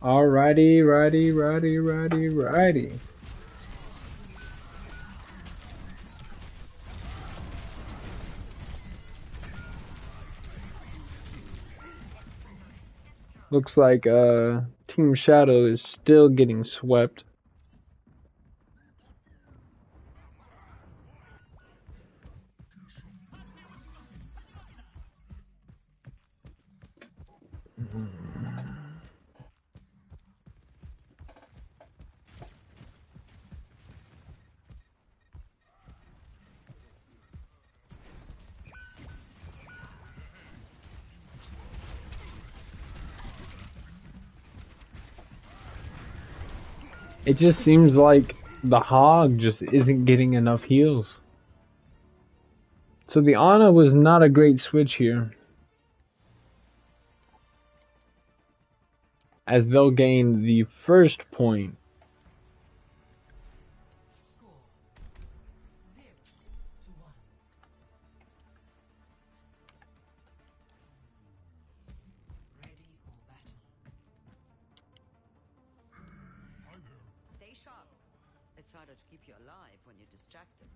Alrighty, righty. Looks like Team Shadow is still getting swept. It just seems like the Hog just isn't getting enough heals. So the Ana was not a great switch here, as they'll gain the first point. Stay sharp. It's harder to keep you alive when you're distracted.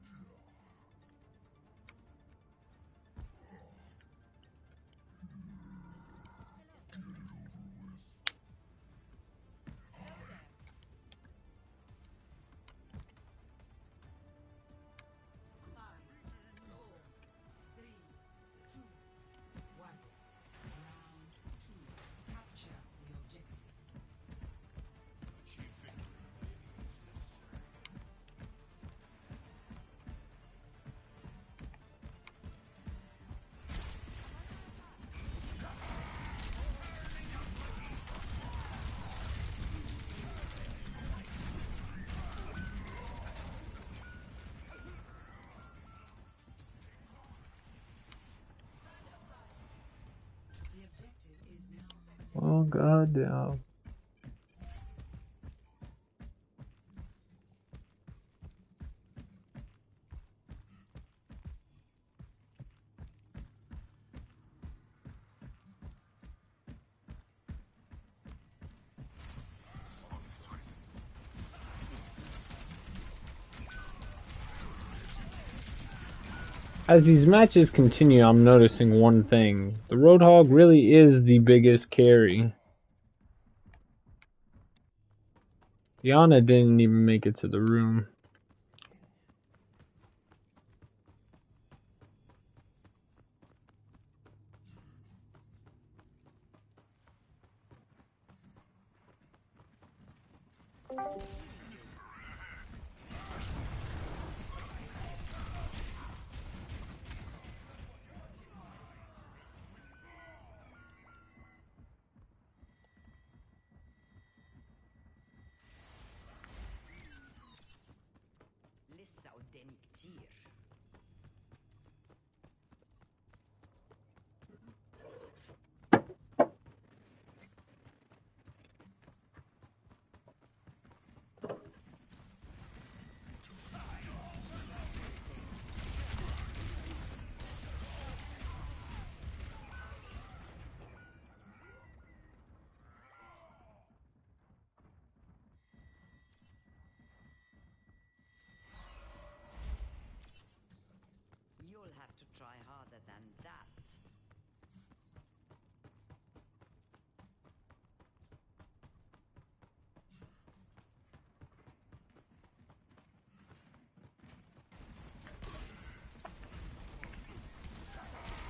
Oh god damn. As these matches continue, I'm noticing one thing. The Roadhog really is the biggest carry. Diana didn't even make it to the room. You'll have to try harder than that.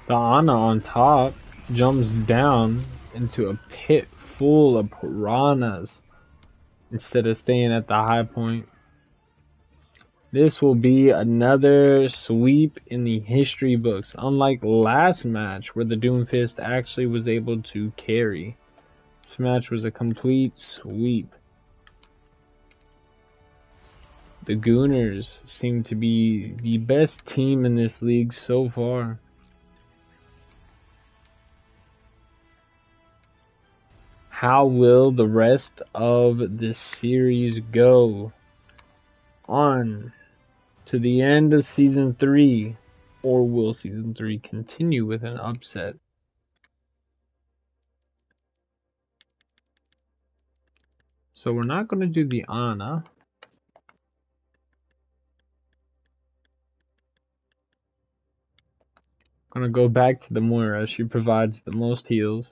The Ana on top jumps down into a pit full of piranhas instead of staying at the high point. This will be another sweep in the history books, unlike last match where the Doomfist actually was able to carry. This match was a complete sweep. The Gooners seem to be the best team in this league so far. How will the rest of this series go? On to the end of Season 3, or will Season 3 continue with an upset? So we're not going to do the Ana. Gonna go back to the Moira. She provides the most heals.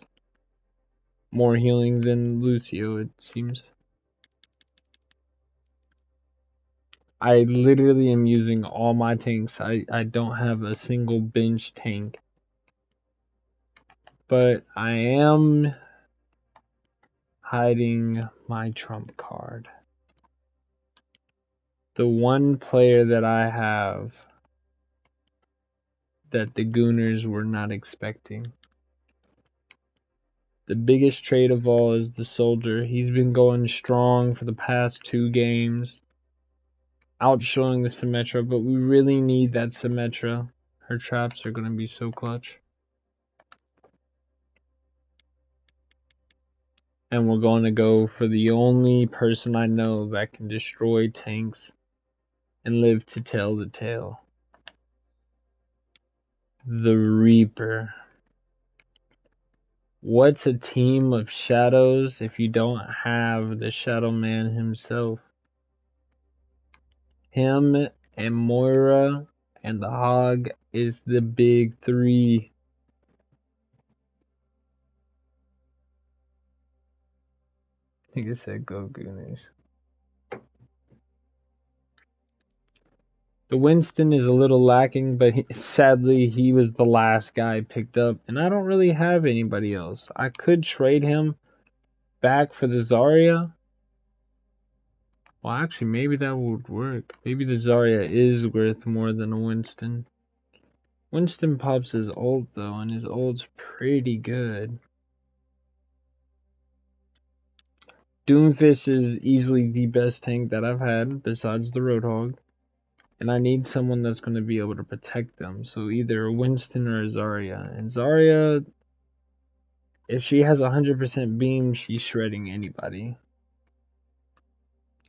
More healing than Lucio, it seems. I literally am using all my tanks. I don't have a single bench tank. But I am hiding my trump card. The one player that I have that the Gooners were not expecting. The biggest trade of all is the Soldier. He's been going strong for the past 2 games, outshowing the Symmetra, but we really need that Symmetra. Her traps are going to be so clutch. And we're going to go for the only person I know that can destroy tanks and live to tell the tale. The Reaper. What's a team of shadows if you don't have the Shadow Man himself? Him and Moira and the Hog is the big 3. I think it said go Gooners. The Winston is a little lacking, but sadly he was the last guy picked up, and I don't really have anybody else. I could trade him back for the Zarya. Well, actually, maybe that would work. Maybe the Zarya is worth more than a Winston. Winston pops his ult, though, and his ult's pretty good. Doomfist is easily the best tank that I've had, besides the Roadhog. And I need someone that's going to be able to protect them. So either a Winston or a Zarya. And Zarya, if she has 100% beam, she's shredding anybody.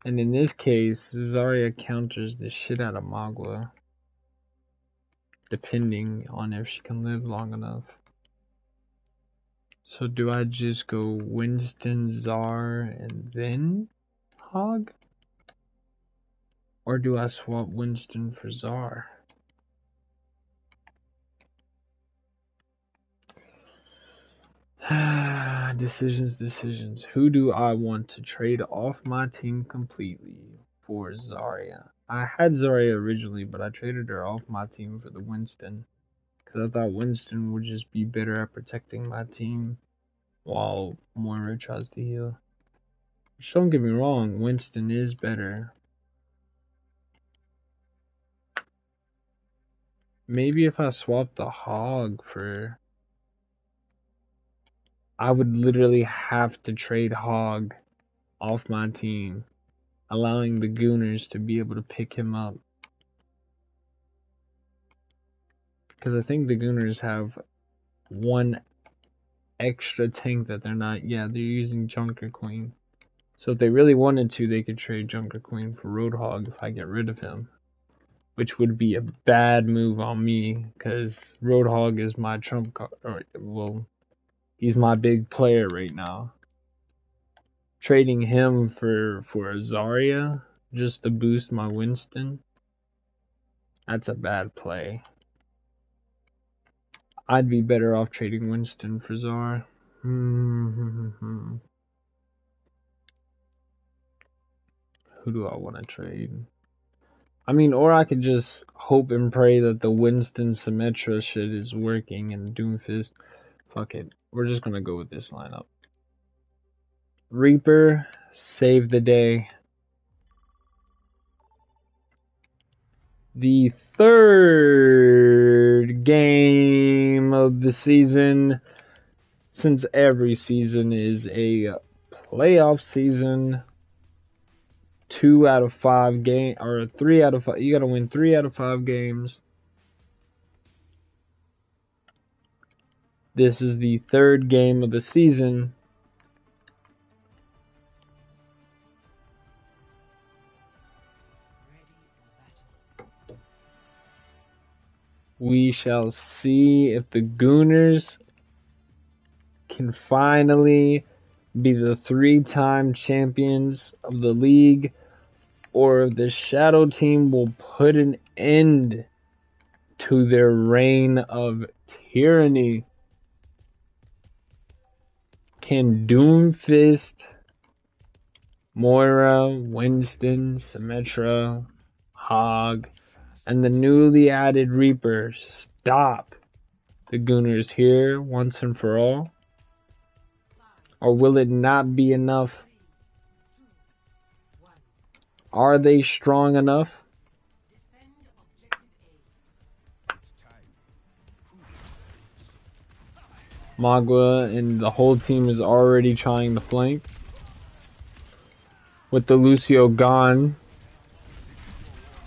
And in this case, Zarya counters the shit out of Magua. Depending on if she can live long enough. So do I just go Winston, Zar, and then Hog? Or do I swap Winston for Zar? Decisions. Who do I want to trade off my team completely for Zarya? I had Zarya originally, but I traded her off my team for the Winston. Because I thought Winston would just be better at protecting my team while Moira tries to heal. Which, don't get me wrong, Winston is better. Maybe if I swapped the Hog for... I would literally have to trade Hog off my team, allowing the Gooners to be able to pick him up. Because I think the Gooners have one extra tank that they're not... Yeah, they're using Junker Queen. So if they really wanted to, they could trade Junker Queen for Roadhog if I get rid of him. Which would be a bad move on me, because Roadhog is my trump card. Well, he's my big player right now. Trading him for a Zarya just to boost my Winston, that's a bad play. I'd be better off trading Winston for Zar. Who do I want to trade? I mean, or I could just hope and pray that the Winston Symmetra shit is working and Doomfist. Fuck it. We're just gonna go with this lineup. Reaper, save the day. The third game of the season, since every season is a playoff season. 2 out of 5 games, or 3 out of 5. You gotta win 3 out of 5 games. This is the third game of the season. We shall see if the Gooners can finally be the 3-time champions of the league, or the Shadow Team will put an end to their reign of tyranny. Can Doomfist, Moira, Winston, Symmetra, Hog, and the newly added Reaper stop the Gooners here once and for all? Or will it not be enough? Are they strong enough? Magua and the whole team is already trying to flank. With the Lucio gone.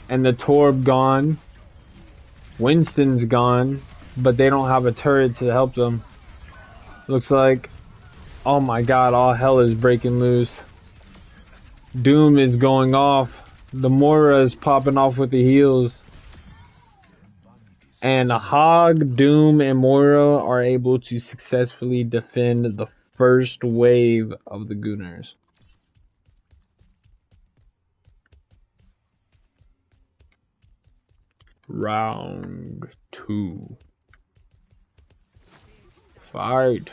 And the Torb gone. Winston's gone. But they don't have a turret to help them. Looks like, oh my god, all hell is breaking loose. Doom is going off. The Moira is popping off with the heals. And Hog, Doom, and Moira are able to successfully defend the first wave of the Gooners. Round 2. Fight.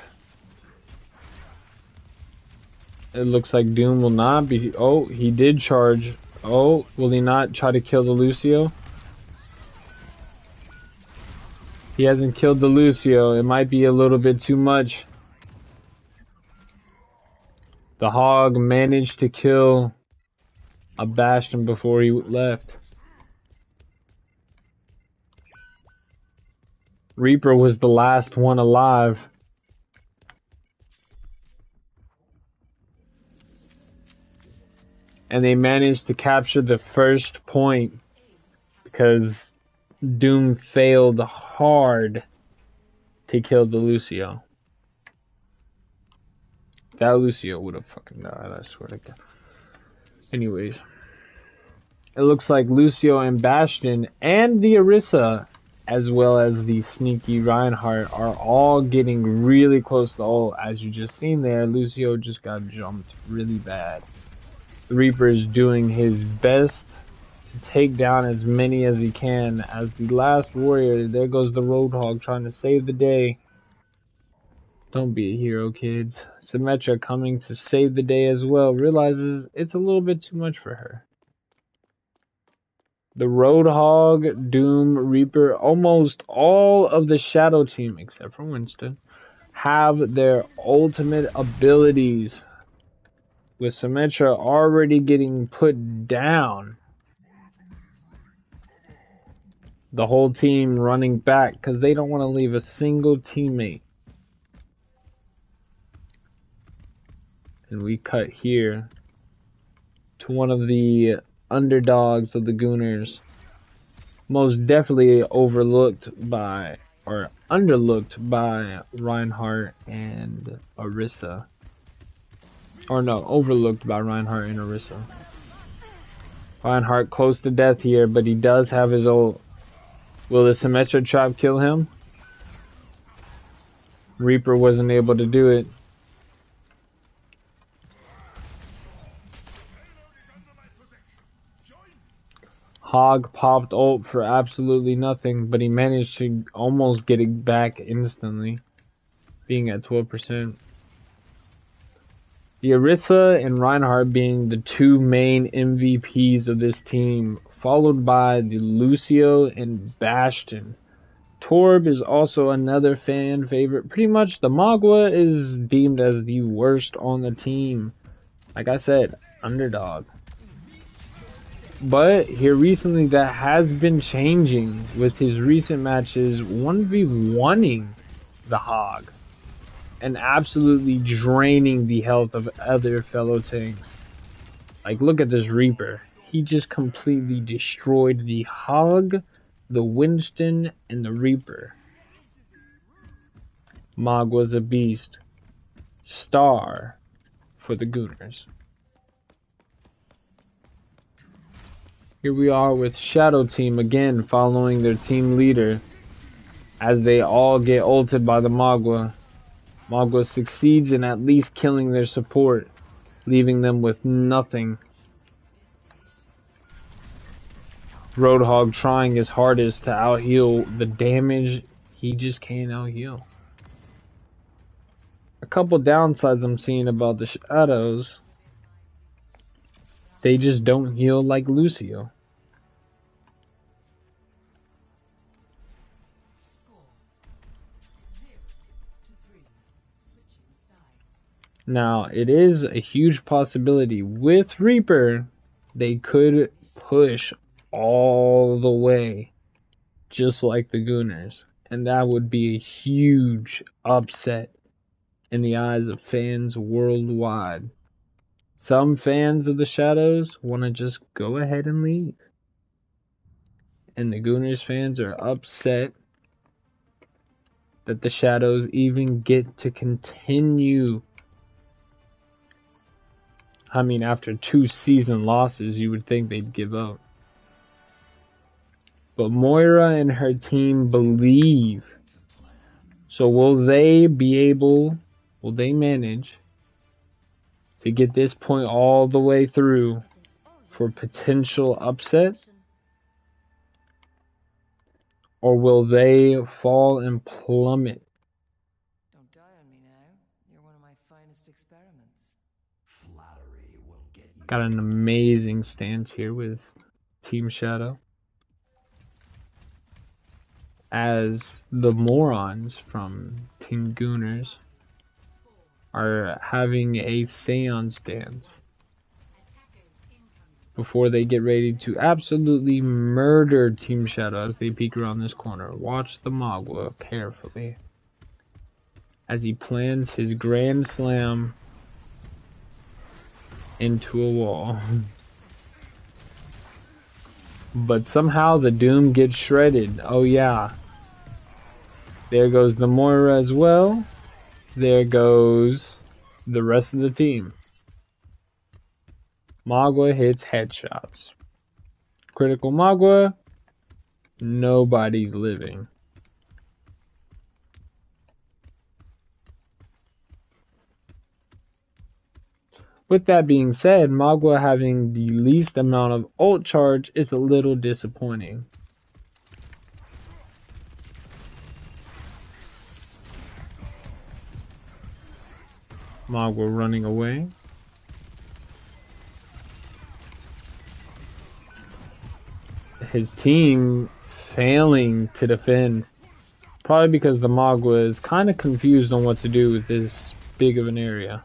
It looks like Doom will not be... Oh, he did charge. Oh, will he not try to kill the Lucio? He hasn't killed the Lucio. It might be a little bit too much. The Hog managed to kill a Bastion before he left. Reaper was the last one alive. And they managed to capture the first point because Doom failed hard to kill the Lucio. That Lucio would have fucking died, I swear to God. Anyways. It looks like Lucio and Bastion and the Orisa, as well as the sneaky Reinhardt, are all getting really close to ult. As you just seen there, Lucio just got jumped really bad. The Reaper is doing his best to take down as many as he can. As the last warrior, there goes the Roadhog trying to save the day. Don't be a hero, kids. Symmetra coming to save the day as well, realizes it's a little bit too much for her. The Roadhog, Doom, Reaper, almost all of the Shadow Team, except for Winston, have their ultimate abilities. With Symmetra already getting put down. The whole team running back because they don't want to leave a single teammate. And we cut here to one of the underdogs of the Gooners. Most definitely overlooked by, or underlooked by, Reinhardt and Orisa. Or no, overlooked by Reinhardt and Orisa. Reinhardt close to death here, but he does have his ult. Will the Symmetra trap kill him? Reaper wasn't able to do it. Hog popped ult for absolutely nothing, but he managed to almost get it back instantly, being at 12%. The Orisa and Reinhardt being the two main MVPs of this team, followed by the Lucio and Bastion. Torb is also another fan favorite. Pretty much the Magua is deemed as the worst on the team. Like I said, underdog. But here recently that has been changing with his recent matches 1v1ing the Hog. And absolutely draining the health of other fellow tanks. Like, look at this Reaper. He just completely destroyed the Hog, the Winston, and the Reaper. Mog was a beast. Star for the Gooners. Here we are with Shadow Team again following their team leader as they all get ulted by the Magua. Magua succeeds in at least killing their support, leaving them with nothing. Roadhog trying his hardest to out-heal the damage. He just can't out-heal. A couple downsides I'm seeing about the Shadows. They just don't heal like Lucio. Now, it is a huge possibility with Reaper, they could push all the way, just like the Gooners. And that would be a huge upset in the eyes of fans worldwide. Some fans of the Shadows want to just go ahead and leave. And the Gooners fans are upset that the Shadows even get to continue. I mean, after 2 season losses, you would think they'd give up. But Moira and her team believe. So will they manage to get this point all the way through for potential upset? Or will they fall and plummet? Don't die on me now. You're one of my finest experiments. Flattery will get you. Got an amazing stance here with Team Shadow. As the morons from Team Gooners are having a seance dance before they get ready to absolutely murder Team Shadow as they peek around this corner. Watch the Magua carefully as he plans his grand slam into a wall. But somehow the Doom gets shredded. Oh yeah. There goes the Moira as well. There goes the rest of the team. Magua hits headshots. Critical Magua. Nobody's living. With that being said, Magua having the least amount of ult charge is a little disappointing. Magua running away. His team failing to defend. Probably because the Magua is kind of confused on what to do with this big of an area.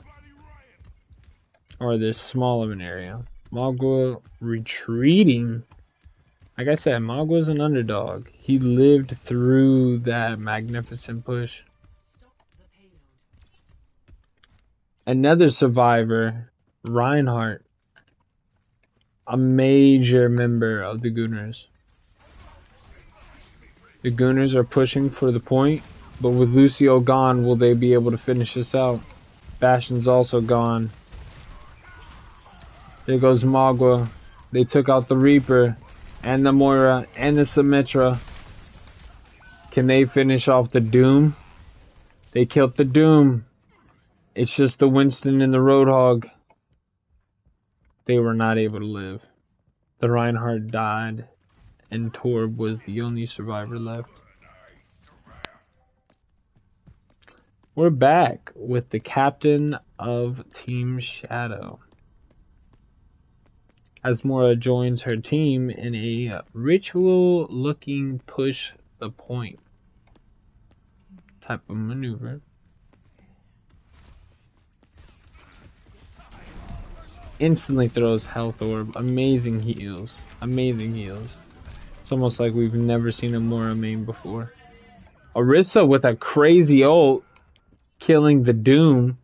Or this small of an area. Magua retreating. Like I said, Magua's an underdog. He lived through that magnificent push. Another survivor, Reinhardt. A major member of the Gooners. The Gooners are pushing for the point, but with Lucio gone, will they be able to finish this out? Bastion's also gone. There goes Magua. They took out the Reaper, and the Moira, and the Symmetra. Can they finish off the Doom? They killed the Doom. It's just the Winston and the Roadhog. They were not able to live. The Reinhardt died, and Torb was the only survivor left. We're back with the captain of Team Shadow. As Moira joins her team in a ritual-looking push the point type of maneuver. Instantly throws health orb. Amazing heals. Amazing heals. It's almost like we've never seen a Moira main before. Orisa with a crazy ult, killing the Doom.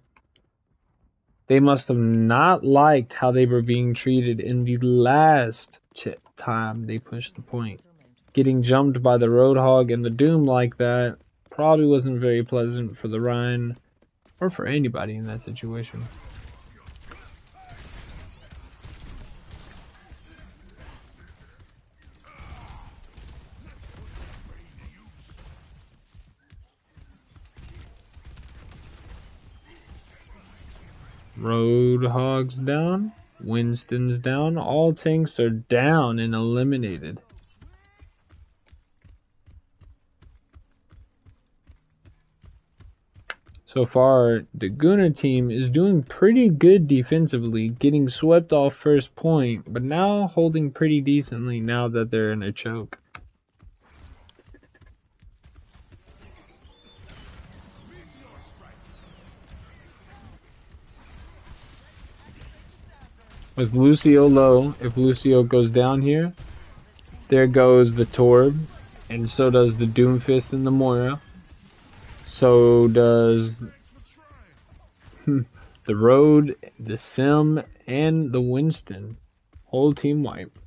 They must have not liked how they were being treated in the last time they pushed the point. Getting jumped by the Roadhog and the Doom like that probably wasn't very pleasant for the Rhine or for anybody in that situation. Roadhog's down. Winston's down. All tanks are down and eliminated. So far, the Gunner team is doing pretty good defensively, getting swept off first point, but now holding pretty decently now that they're in a choke. With Lucio low, if Lucio goes down here, there goes the Torb, and so does the Doomfist and the Moira. So does the Road, the Sim, and the Winston. Whole team wipe.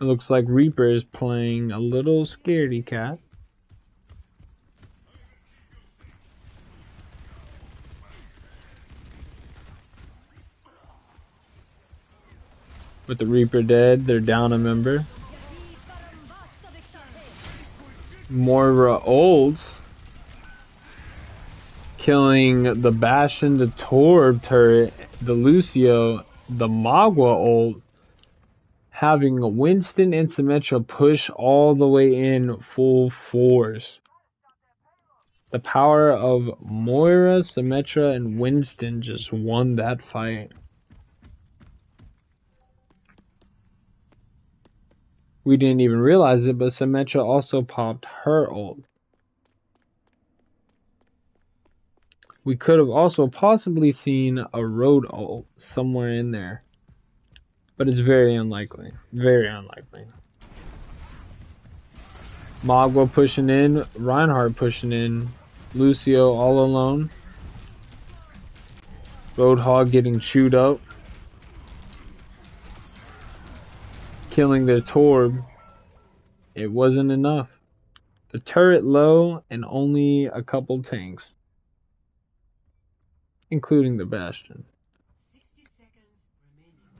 It looks like Reaper is playing a little scaredy cat. With the Reaper dead, they're down a member. Moira ults, killing the Bastion, the Torb turret, the Lucio, the Magua ult, having Winston and Symmetra push all the way in full force. The power of Moira, Symmetra, and Winston just won that fight. We didn't even realize it, but Symmetra also popped her ult. We could have also possibly seen a Road ult somewhere in there. But it's very unlikely. Very unlikely. Magua pushing in. Reinhardt pushing in. Lucio all alone. Roadhog getting chewed up. Killing their Torb. It wasn't enough. The turret low and only a couple tanks. Including the Bastion.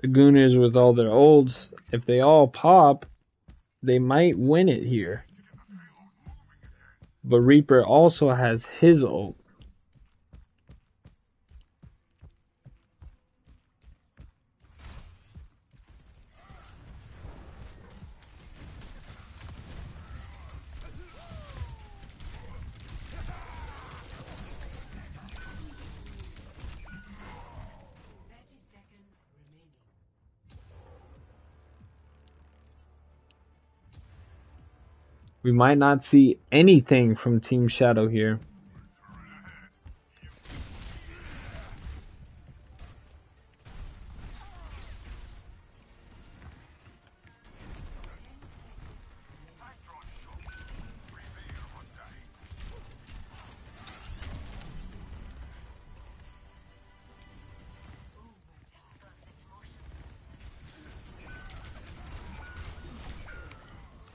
The Gunners with all their ults, if they all pop, they might win it here. But Reaper also has his ult. We might not see anything from Team Shadow here.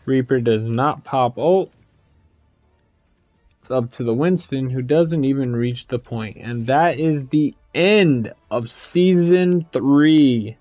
Reaper does not pop ult. It's up to the Winston, who doesn't even reach the point. And that is the end of Season 3.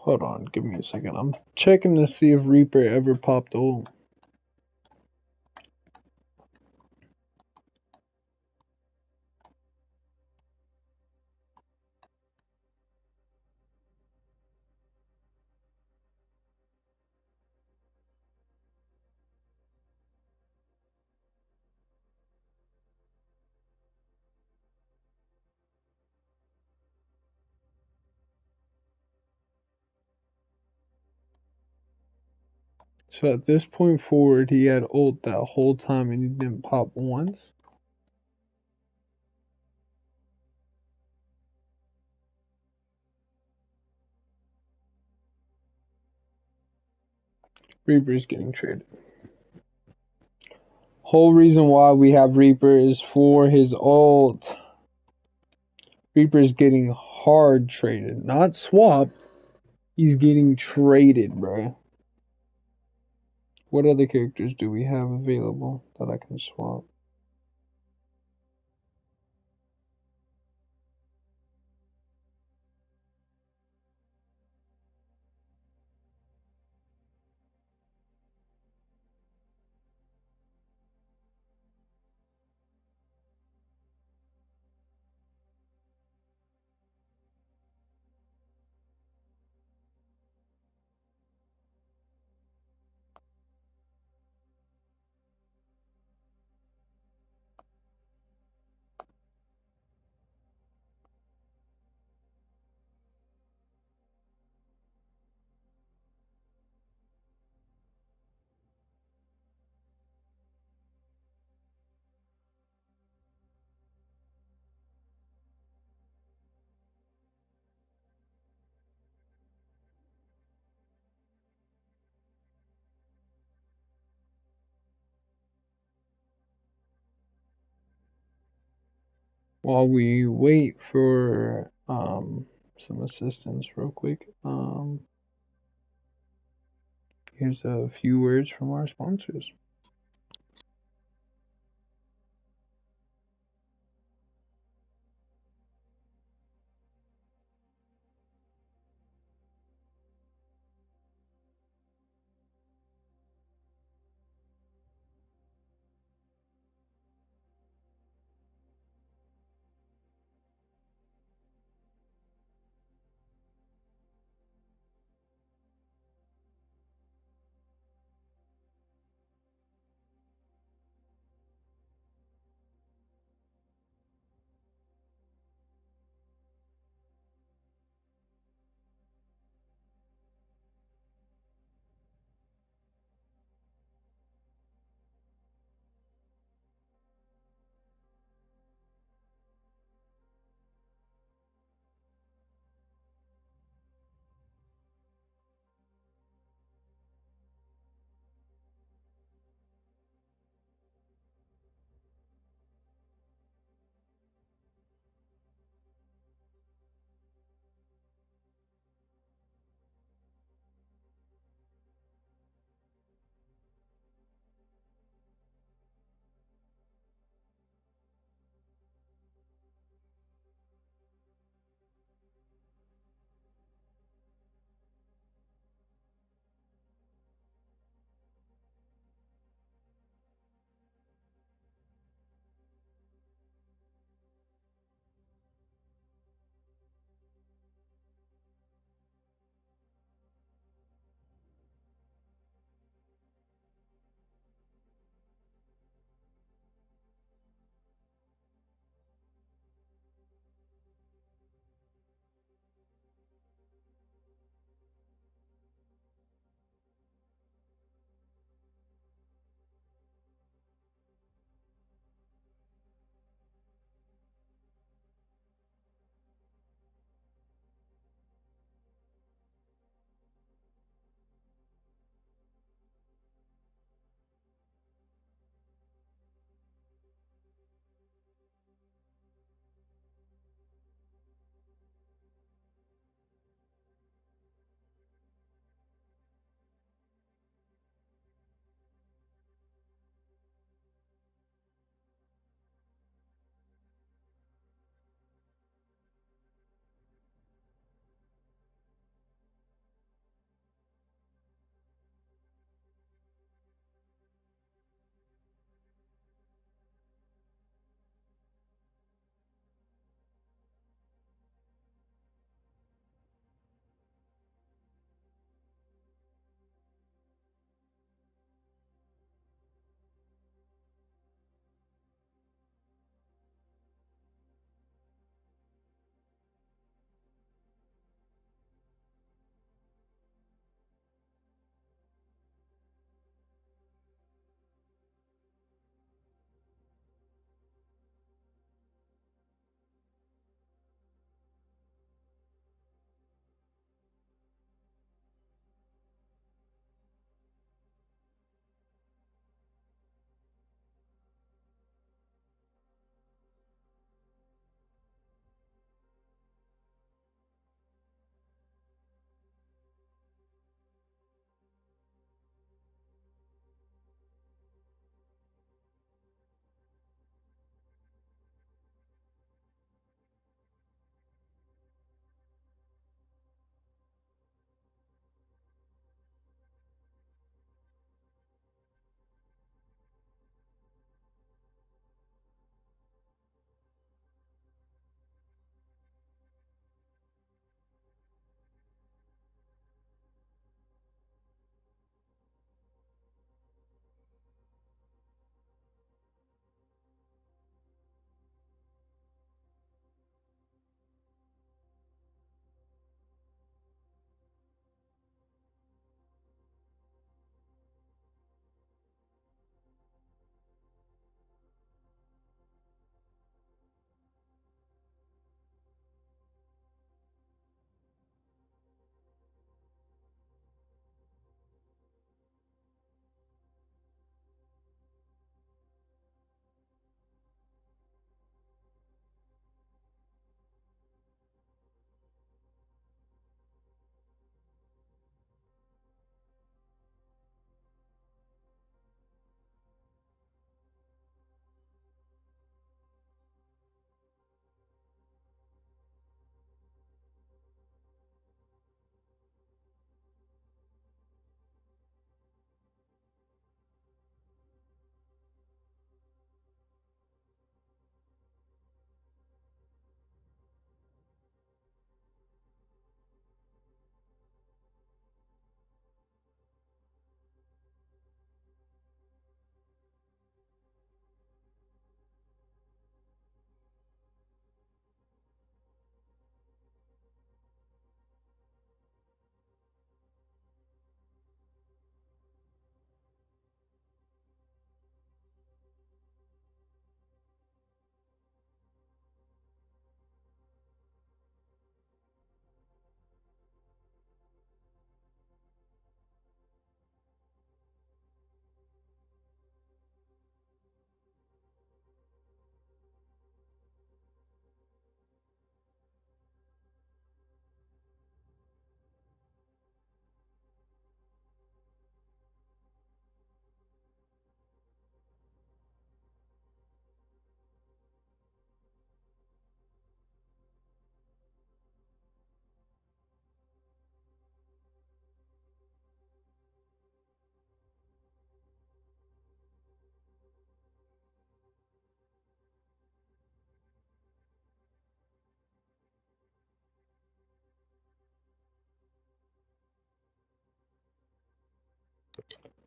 Hold on, give me a second. I'm checking to see if Reaper ever popped ult. So at this point forward, he had ult that whole time and he didn't pop once. Reaper's getting traded. Whole reason why we have Reaper is for his ult. Reaper's getting hard traded, not swapped. He's getting traded, bro. What other characters do we have available that I can swap? While we wait for some assistance real quick, here's a few words from our sponsors.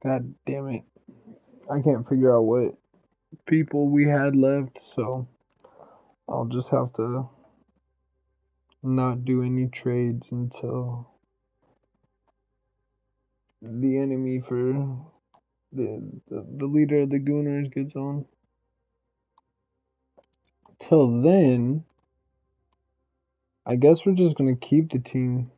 God damn it. I can't figure out what people we had left, so I'll just have to not do any trades until the enemy for the leader of the Gooners gets on. Till then, I guess we're just gonna keep the team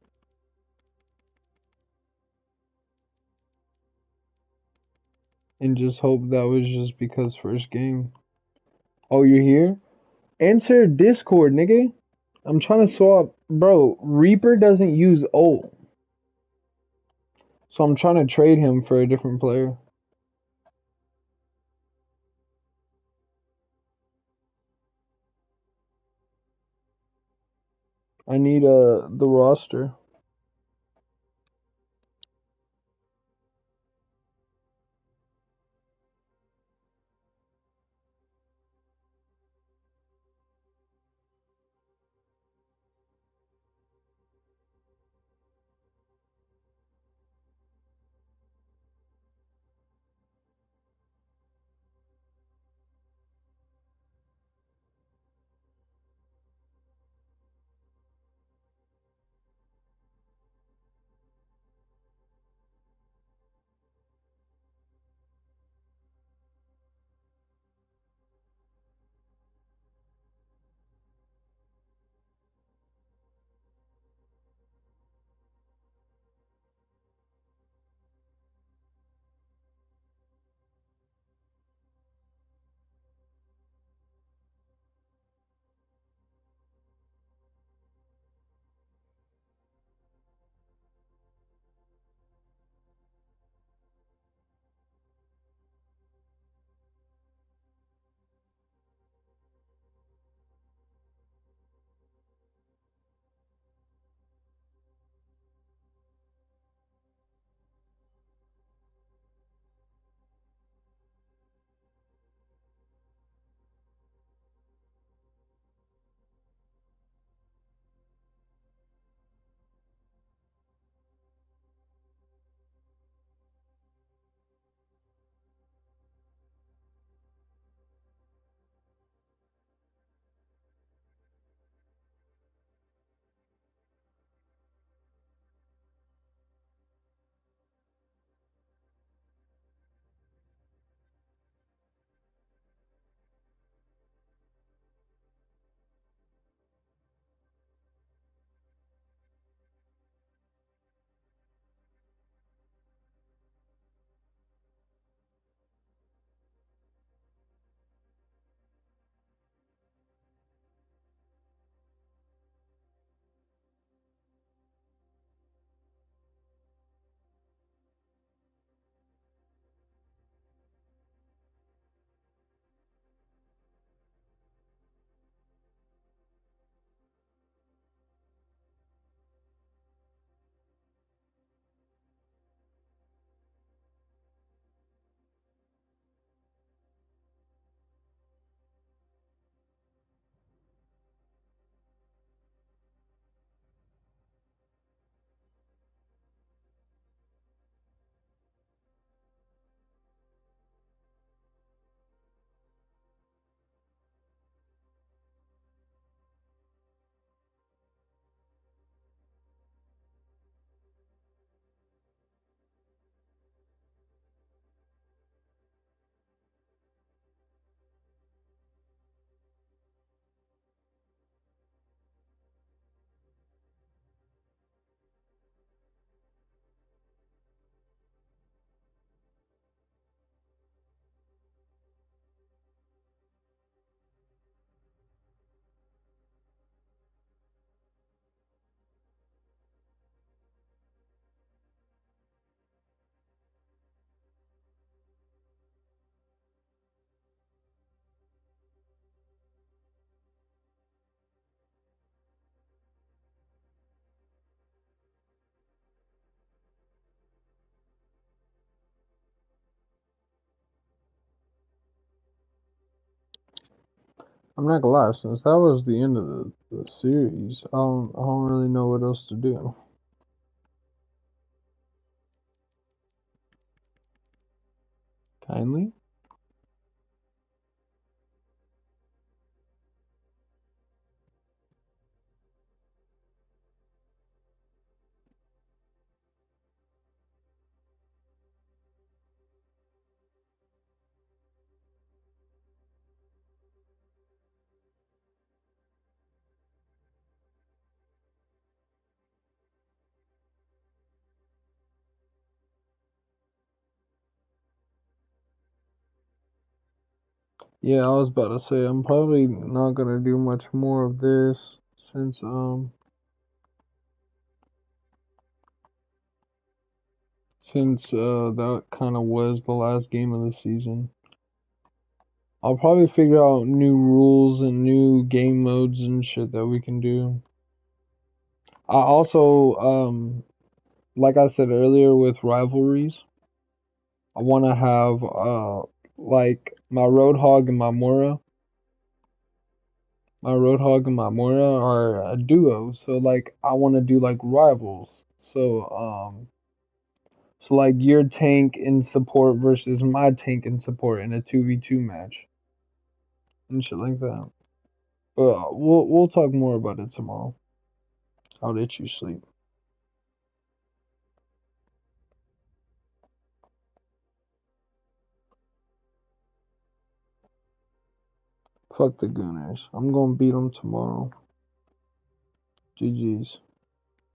and just hope that was just because first game. Oh, you're here? Answer Discord, nigga. I'm trying to swap. Bro, Reaper doesn't use ult. So I'm trying to trade him for a different player. I need the roster. I'm not gonna lie, since that was the end of the series, I don't really know what else to do. Kindly. Yeah, I was about to say I'm probably not gonna do much more of this since that kind of was the last game of the season. I'll probably figure out new rules and new game modes and shit that we can do. I also like I said earlier with rivalries, I want to have like my Roadhog and my Mora. My Roadhog and my Mora are a duo, so like I want to do like rivals. So like your tank in support versus my tank in support in a 2v2 match and shit like that. But we'll talk more about it tomorrow. I'll let you sleep. Fuck the Gooners. I'm gonna beat them tomorrow. GG's.